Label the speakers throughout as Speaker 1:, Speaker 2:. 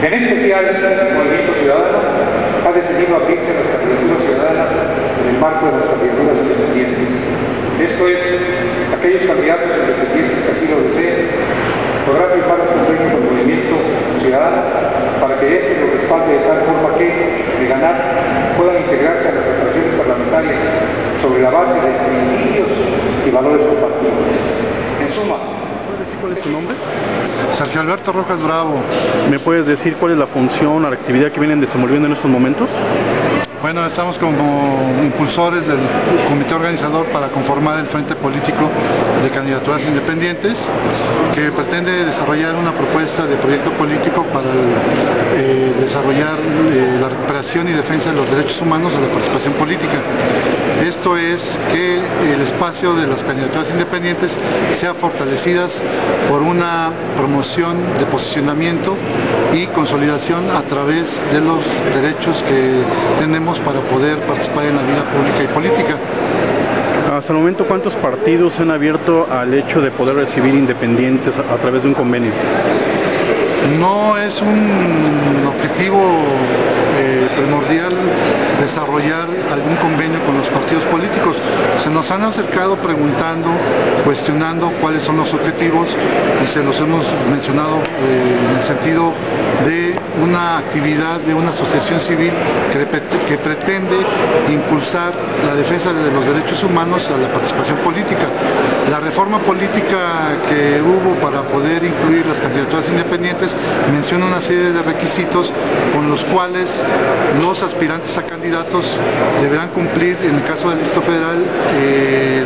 Speaker 1: En especial, el Movimiento Ciudadano ha decidido abrirse a las candidaturas ciudadanas en el marco de las candidaturas independientes. Esto es, aquellos candidatos independientes que así lo deseen podrán firmar un convenio con el Movimiento Ciudadano para que éste lo respalde de tal forma que, de ganar, puedan integrarse a las declaraciones parlamentarias sobre la base de principios y valores compartidos. En suma,
Speaker 2: ¿puedes decir cuál es tu nombre?
Speaker 3: Sergio Alberto Rojas Bravo.
Speaker 2: ¿Me puedes decir cuál es la función o la actividad que vienen desenvolviendo en estos momentos?
Speaker 3: Bueno, estamos como impulsores del comité organizador para conformar el Frente Político de Candidaturas Independientes, que pretende desarrollar una propuesta de proyecto político para desarrollar la recuperación y defensa de los derechos humanos de la participación política. Esto es que el espacio de las candidaturas independientes sea fortalecidas por una promoción de posicionamiento y consolidación a través de los derechos que tenemos para poder participar en la vida pública y política.
Speaker 2: Hasta el momento, ¿cuántos partidos se han abierto al hecho de poder recibir independientes a través de un convenio?
Speaker 3: No es un objetivo primordial desarrollar algún convenio con los partidos políticos. Se nos han acercado preguntando, cuestionando cuáles son los objetivos y se los hemos mencionado en el sentido de una actividad de una asociación civil que pretende impulsar la defensa de los derechos humanos a la participación política. La reforma política que hubo para poder incluir las candidaturas independientes menciona una serie de requisitos con los cuales los aspirantes a candidatos deberán cumplir, en el caso del Distrito Federal,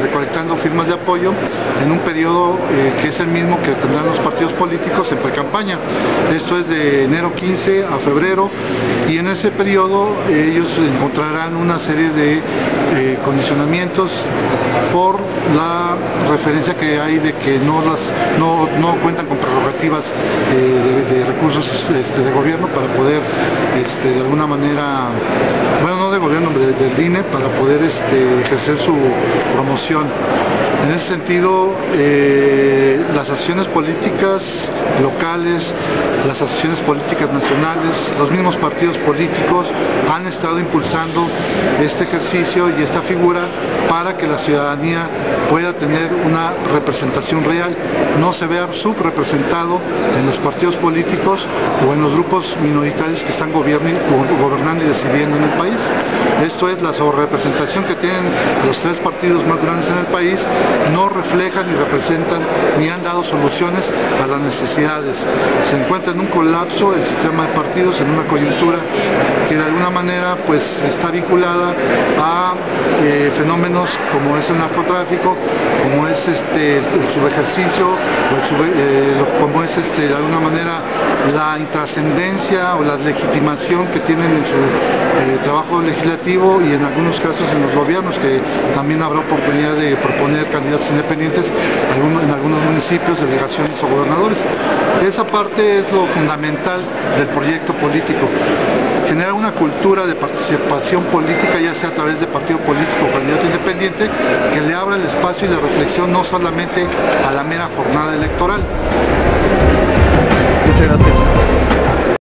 Speaker 3: recolectando firmas de apoyo en un periodo que es el mismo que tendrán los partidos políticos en precampaña. Esto es de enero 15 a febrero, y en ese periodo ellos encontrarán una serie de condicionamientos por la referencia que hay de que no cuentan con prerrogativas de recursos de gobierno para poder de alguna manera, bueno, no de gobierno, del INE, para poder ejercer su promoción. En ese sentido, las acciones políticas locales, las asociaciones políticas nacionales, los mismos partidos políticos han estado impulsando este ejercicio y esta figura para que la ciudadanía pueda tener una representación real, no se vea subrepresentado en los partidos políticos o en los grupos minoritarios que están gobernando y decidiendo en el país. Esto es, la sobrerepresentación que tienen los tres partidos más grandes en el país no reflejan ni representan ni han dado soluciones a las necesidades. Se encuentra en un colapso el sistema de partidos, en una coyuntura que de alguna manera pues está vinculada a fenómenos como es el narcotráfico, como es el subejercicio, como es de alguna manera la intrascendencia o la legitimación que tienen en su trabajo legislativo y en algunos casos en los gobiernos, que también habrá oportunidad de proponer candidatos independientes en algunos municipios, delegaciones o gobernadores. Esa parte es lo fundamental del proyecto político. Generar una cultura de participación política, ya sea a través de partido político o candidato independiente, que le abra el espacio y de reflexión no solamente a la mera jornada electoral.
Speaker 2: Muchas gracias.